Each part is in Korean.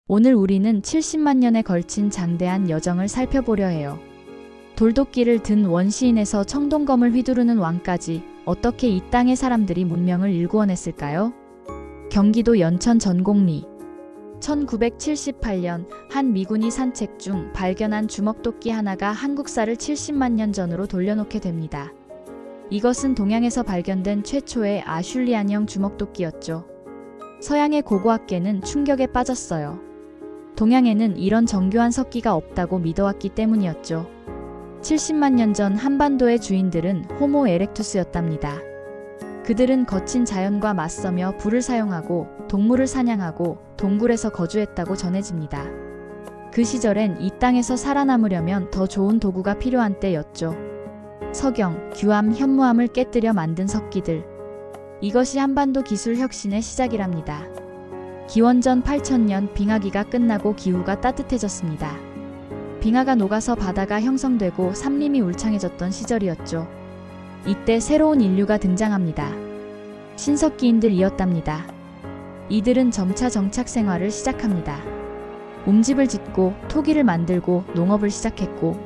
오늘 우리는 70만 년에 걸친 장대한 여정을 살펴보려 해요. 돌도끼를 든 원시인에서 청동검을 휘두르는 왕까지 어떻게 이 땅의 사람들이 문명을 일구어냈을까요? 경기도 연천 전곡리. 1978년 한 미군이 산책 중 발견한 주먹도끼 하나가 한국사를 70만 년 전으로 돌려놓게 됩니다. 이것은 동양에서 발견된 최초의 아슐리안형 주먹도끼였죠. 서양의 고고학계는 충격에 빠졌어요. 동양에는 이런 정교한 석기가 없다고 믿어왔기 때문이었죠. 70만 년 전 한반도의 주인들은 호모 에렉투스였답니다. 그들은 거친 자연과 맞서며 불을 사용하고 동물을 사냥하고 동굴에서 거주했다고 전해집니다. 그 시절엔 이 땅에서 살아남으려면 더 좋은 도구가 필요한 때였죠. 석영, 규암, 현무암을 깨뜨려 만든 석기들. 이것이 한반도 기술 혁신의 시작이랍니다. 기원전 8000년 빙하기가 끝나고 기후가 따뜻해졌습니다. 빙하가 녹아서 바다가 형성되고 산림이 울창해졌던 시절이었죠. 이때 새로운 인류가 등장합니다. 신석기인들이었답니다. 이들은 점차 정착 생활을 시작합니다. 움집을 짓고 토기를 만들고 농업을 시작했고,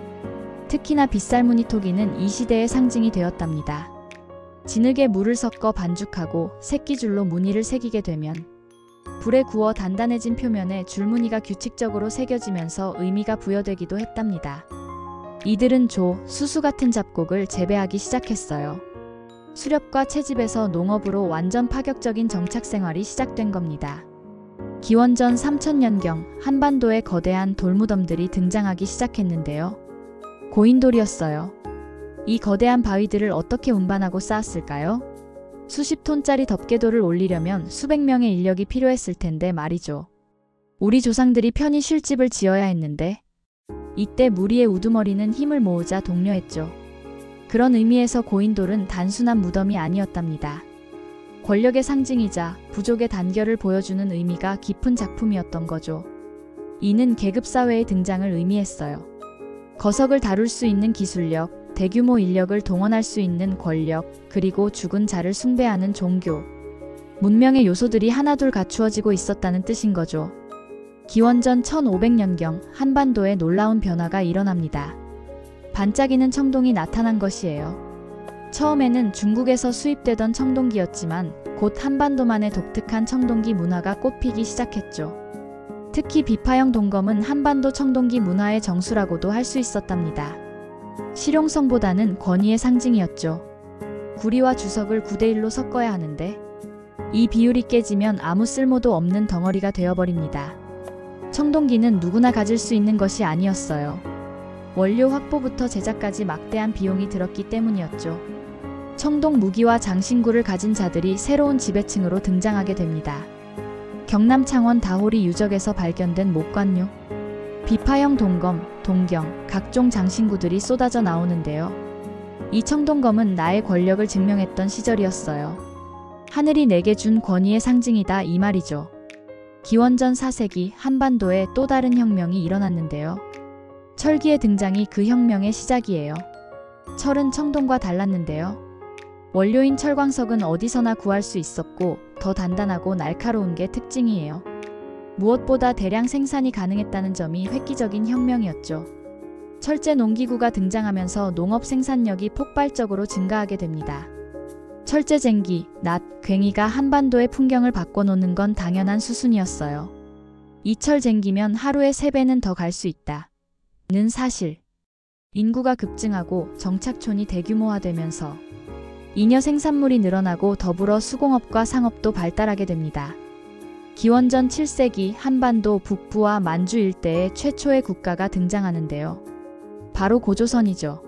특히나 빗살무늬 토기는 이 시대의 상징이 되었답니다. 진흙에 물을 섞어 반죽하고 새끼줄로 무늬를 새기게 되면 불에 구워 단단해진 표면에 줄무늬가 규칙적으로 새겨지면서 의미가 부여되기도 했답니다. 이들은 조, 수수 같은 잡곡을 재배하기 시작했어요. 수렵과 채집에서 농업으로 완전 파격적인 정착 생활이 시작된 겁니다. 기원전 3000년경 한반도에 거대한 돌무덤들이 등장하기 시작했는데요. 고인돌이었어요. 이 거대한 바위들을 어떻게 운반하고 쌓았을까요? 수십 톤짜리 덮개돌을 올리려면 수백 명의 인력이 필요했을 텐데 말이죠. 우리 조상들이 편히 쉴 집을 지어야 했는데, 이때 무리의 우두머리는 힘을 모으자 독려했죠. 그런 의미에서 고인돌은 단순한 무덤이 아니었답니다. 권력의 상징이자 부족의 단결을 보여주는 의미가 깊은 작품이었던 거죠. 이는 계급사회의 등장을 의미했어요. 거석을 다룰 수 있는 기술력, 대규모 인력을 동원할 수 있는 권력, 그리고 죽은 자를 숭배하는 종교. 문명의 요소들이 하나둘 갖추어지고 있었다는 뜻인 거죠. 기원전 1500년경 한반도에 놀라운 변화가 일어납니다. 반짝이는 청동이 나타난 것이에요. 처음에는 중국에서 수입되던 청동기였지만 곧 한반도만의 독특한 청동기 문화가 꽃피기 시작했죠. 특히 비파형 동검은 한반도 청동기 문화의 정수라고도 할 수 있었답니다. 실용성보다는 권위의 상징이었죠. 구리와 주석을 9대1로 섞어야 하는데 이 비율이 깨지면 아무 쓸모도 없는 덩어리가 되어버립니다. 청동기는 누구나 가질 수 있는 것이 아니었어요. 원료 확보부터 제작까지 막대한 비용이 들었기 때문이었죠. 청동 무기와 장신구를 가진 자들이 새로운 지배층으로 등장하게 됩니다. 경남 창원 다호리 유적에서 발견된 목관류, 비파형 동검, 동경, 각종 장신구들이 쏟아져 나오는데요. 이 청동검은 나의 권력을 증명했던 시절이었어요. 하늘이 내게 준 권위의 상징이다 이 말이죠. 기원전 4세기 한반도에 또 다른 혁명이 일어났는데요. 철기의 등장이 그 혁명의 시작이에요. 철은 청동과 달랐는데요. 원료인 철광석은 어디서나 구할 수 있었고 더 단단하고 날카로운 게 특징이에요. 무엇보다 대량 생산이 가능했다는 점이 획기적인 혁명이었죠. 철제 농기구가 등장하면서 농업 생산력이 폭발적으로 증가하게 됩니다. 철제쟁기, 낫, 괭이가 한반도의 풍경을 바꿔놓는 건 당연한 수순이었어요. 이 철쟁기면 하루에 3배는 더 갈 수 있다. 는 사실. 인구가 급증하고 정착촌이 대규모화되면서 잉여 생산물이 늘어나고 더불어 수공업과 상업도 발달하게 됩니다. 기원전 7세기 한반도 북부와 만주 일대에 최초의 국가가 등장하는데요. 바로 고조선이죠.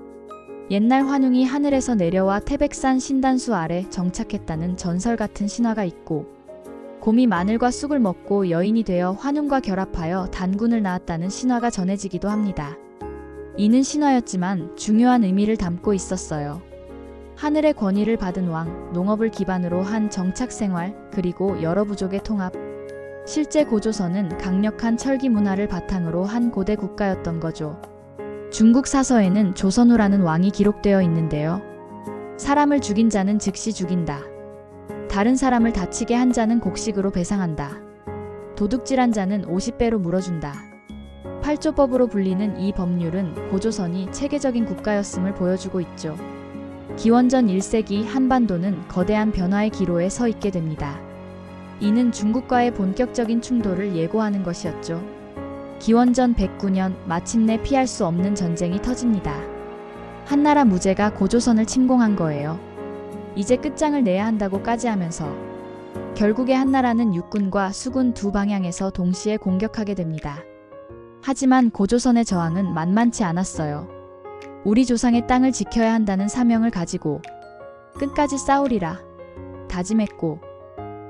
옛날 환웅이 하늘에서 내려와 태백산 신단수 아래 정착했다는 전설 같은 신화가 있고, 곰이 마늘과 쑥을 먹고 여인이 되어 환웅과 결합하여 단군을 낳았다는 신화가 전해지기도 합니다. 이는 신화였지만 중요한 의미를 담고 있었어요. 하늘의 권위를 받은 왕, 농업을 기반으로 한 정착 생활, 그리고 여러 부족의 통합. 실제 고조선은 강력한 철기 문화를 바탕으로 한 고대 국가였던 거죠. 중국 사서에는 조선우라는 왕이 기록되어 있는데요. 사람을 죽인 자는 즉시 죽인다. 다른 사람을 다치게 한 자는 곡식으로 배상한다. 도둑질한 자는 50배로 물어준다. 8조법으로 불리는 이 법률은 고조선이 체계적인 국가였음을 보여주고 있죠. 기원전 1세기 한반도는 거대한 변화의 기로에 서 있게 됩니다. 이는 중국과의 본격적인 충돌을 예고하는 것이었죠. 기원전 109년 마침내 피할 수 없는 전쟁이 터집니다. 한나라 무제가 고조선을 침공한 거예요. 이제 끝장을 내야 한다고까지 하면서 결국에 한나라는 육군과 수군 두 방향에서 동시에 공격하게 됩니다. 하지만 고조선의 저항은 만만치 않았어요. 우리 조상의 땅을 지켜야 한다는 사명을 가지고 끝까지 싸우리라 다짐했고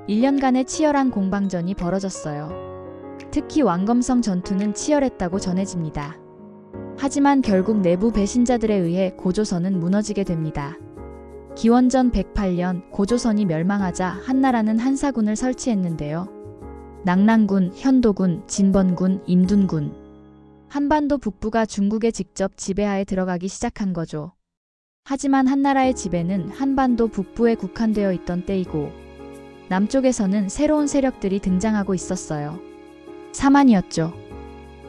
1년간의 치열한 공방전이 벌어졌어요. 특히 왕검성 전투는 치열했다고 전해집니다. 하지만 결국 내부 배신자들에 의해 고조선은 무너지게 됩니다. 기원전 108년 고조선이 멸망하자 한나라는 한사군을 설치했는데요. 낙랑군, 현도군, 진번군, 임둔군. 한반도 북부가 중국의 직접 지배하에 들어가기 시작한 거죠. 하지만 한나라의 지배는 한반도 북부에 국한되어 있던 때이고 남쪽에서는 새로운 세력들이 등장하고 있었어요. 사만이었죠.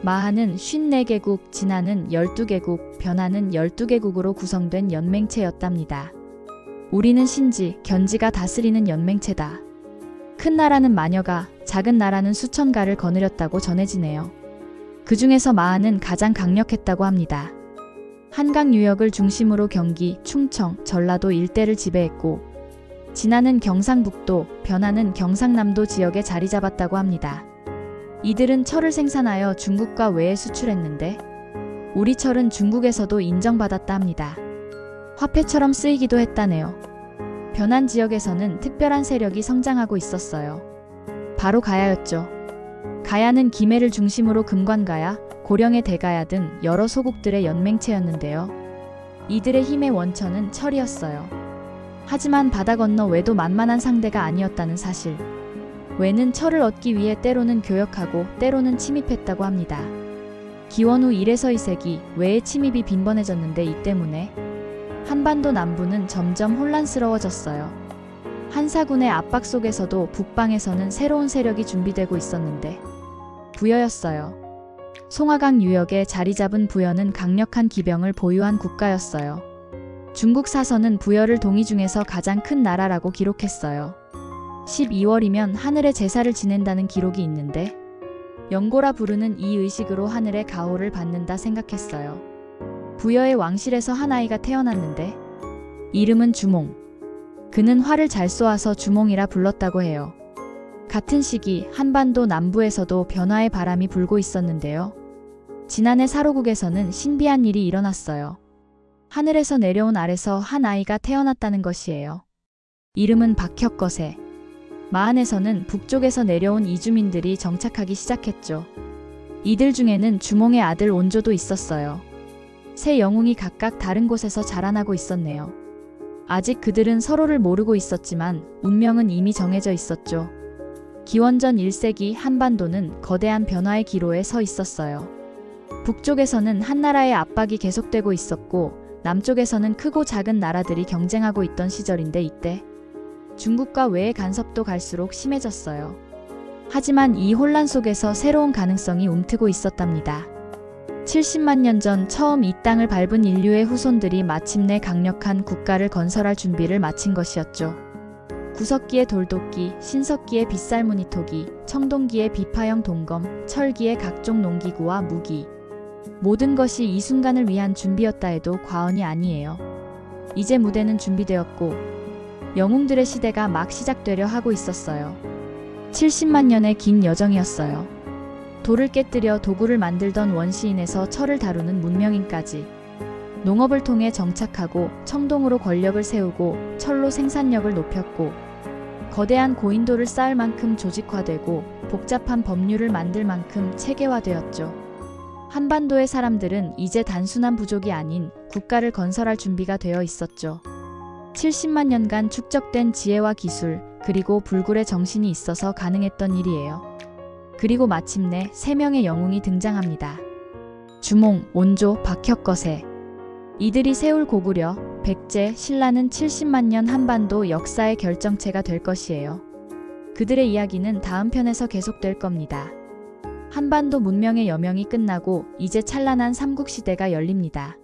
마하는 54개국, 진하는 12개국, 변하는 12개국으로 구성된 연맹체였답니다. 우리는 신지, 견지가 다스리는 연맹체다. 큰 나라는 마녀가, 작은 나라는 수천가를 거느렸다고 전해지네요. 그 중에서 마하는 가장 강력했다고 합니다. 한강 유역을 중심으로 경기, 충청, 전라도 일대를 지배했고 진하는 경상북도, 변하는 경상남도 지역에 자리 잡았다고 합니다. 이들은 철을 생산하여 중국과 외에 수출했는데 우리 철은 중국에서도 인정받았다 합니다. 화폐처럼 쓰이기도 했다네요. 변한 지역에서는 특별한 세력이 성장하고 있었어요. 바로 가야였죠. 가야는 김해를 중심으로 금관가야, 고령의 대가야 등 여러 소국들의 연맹체였는데요. 이들의 힘의 원천은 철이었어요. 하지만 바다 건너 외도 만만한 상대가 아니었다는 사실. 외는 철을 얻기 위해 때로는 교역하고 때로는 침입했다고 합니다. 기원 후 1에서 2세기 외의 침입이 빈번해졌는데 이 때문에 한반도 남부는 점점 혼란스러워졌어요. 한사군의 압박 속에서도 북방에서는 새로운 세력이 준비되고 있었는데 부여였어요. 송화강 유역에 자리 잡은 부여는 강력한 기병을 보유한 국가였어요. 중국 사서는 부여를 동이 중에서 가장 큰 나라라고 기록했어요. 12월이면 하늘의 제사를 지낸다는 기록이 있는데 영고라 부르는 이 의식으로 하늘의 가호를 받는다 생각했어요. 부여의 왕실에서 한 아이가 태어났는데 이름은 주몽. 그는 활을 잘 쏘아서 주몽이라 불렀다고 해요. 같은 시기 한반도 남부에서도 변화의 바람이 불고 있었는데요. 지난해 사로국에서는 신비한 일이 일어났어요. 하늘에서 내려온 알에서 한 아이가 태어났다는 것이에요. 이름은 박혁거세. 마한에서는 북쪽에서 내려온 이주민들이 정착하기 시작했죠. 이들 중에는 주몽의 아들 온조도 있었어요. 세 영웅이 각각 다른 곳에서 자라나고 있었네요. 아직 그들은 서로를 모르고 있었지만 운명은 이미 정해져 있었죠. 기원전 1세기 한반도는 거대한 변화의 기로에 서 있었어요. 북쪽에서는 한나라의 압박이 계속되고 있었고 남쪽에서는 크고 작은 나라들이 경쟁하고 있던 시절인데 이때 중국과 외의 간섭도 갈수록 심해졌어요. 하지만 이 혼란 속에서 새로운 가능성이 움트고 있었답니다. 70만 년 전 처음 이 땅을 밟은 인류의 후손들이 마침내 강력한 국가를 건설할 준비를 마친 것이었죠. 구석기의 돌도끼, 신석기의 빗살무늬 토기, 청동기의 비파형 동검, 철기의 각종 농기구와 무기. 모든 것이 이 순간을 위한 준비였다 해도 과언이 아니에요. 이제 무대는 준비되었고 영웅들의 시대가 막 시작되려 하고 있었어요. 70만 년의 긴 여정이었어요. 돌을 깨뜨려 도구를 만들던 원시인에서 철을 다루는 문명인까지 농업을 통해 정착하고 청동으로 권력을 세우고 철로 생산력을 높였고 거대한 고인돌을 쌓을 만큼 조직화되고 복잡한 법률을 만들 만큼 체계화되었죠. 한반도의 사람들은 이제 단순한 부족이 아닌 국가를 건설할 준비가 되어 있었죠. 70만 년간 축적된 지혜와 기술 그리고 불굴의 정신이 있어서 가능했던 일이에요. 그리고 마침내 세 명의 영웅이 등장합니다. 주몽, 온조, 박혁거세. 이들이 세울 고구려, 백제, 신라는 70만 년 한반도 역사의 결정체가 될 것이에요. 그들의 이야기는 다음 편에서 계속될 겁니다. 한반도 문명의 여명이 끝나고 이제 찬란한 삼국시대가 열립니다.